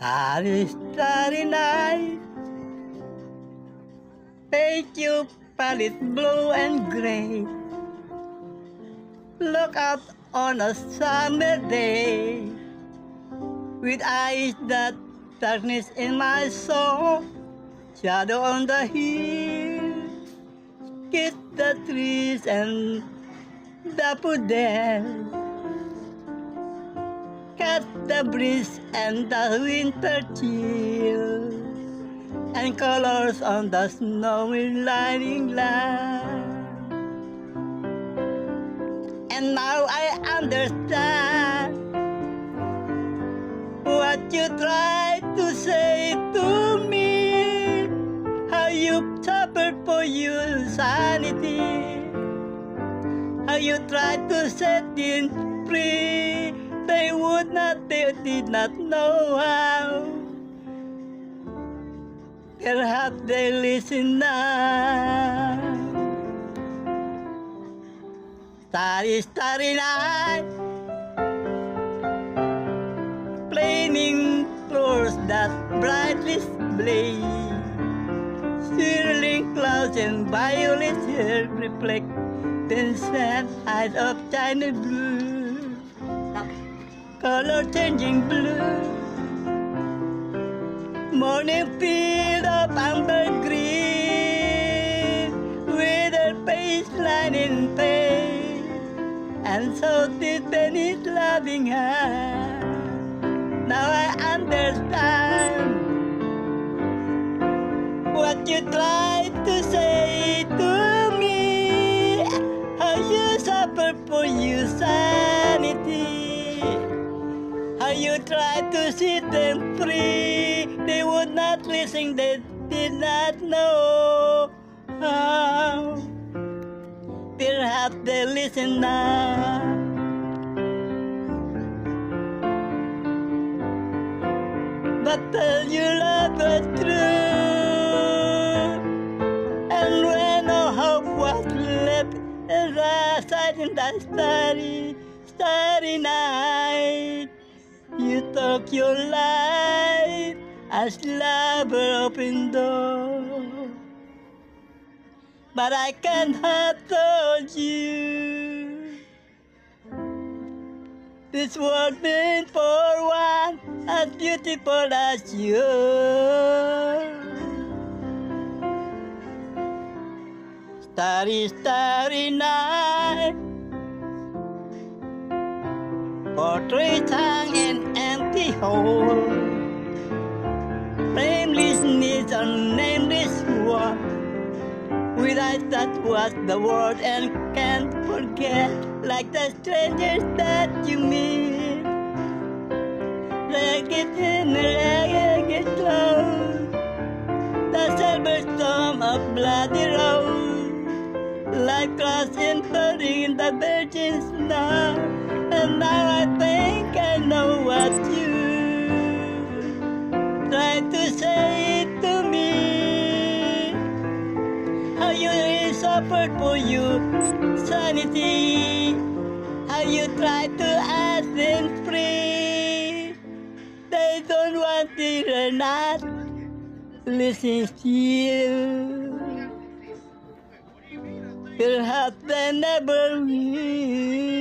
Starry, starry night, paint you palette blue and gray. Look out on a summer day, with eyes that darkness in my soul, shadow on the hill, kiss the trees and daffodil. Catch the breeze and the winter chill, and colors on the snowy lining land. And now I understand what you tried to say to me, how you suffered for your sanity, how you tried to set it free. They did not know how. Perhaps they listen now. Starry, starry night, flaming floors that brightly blaze, swirling clouds and violet hair reflect the sad eyes of china blue, color changing blue. Morning field of amber green, with her face line in face, and so did Benny's loving hand. Now I understand what you tried to say to me, how you suffered for your sanity, how you tried to set them free. They would not listen, they did not know how. Perhaps they listen now. But tell your love was true, and when no hope was left, as I sat in that starry, starry night, you took your life as lover opened door. But I can't have told you this world meant for one as beautiful as you. Starry, starry night, portraits hung in empty hall, nameless needs and nameless one, with eyes that watch the world and can't forget, like the strangers that you meet. Like it in like it close, the silver storm of bloody rose, like clouds burning in the virgin snow. And now I think I know what you tried to say to me, how you really suffered for your sanity, how you tried to ask them free. They don't want to hear, not listen still. Perhaps they never will.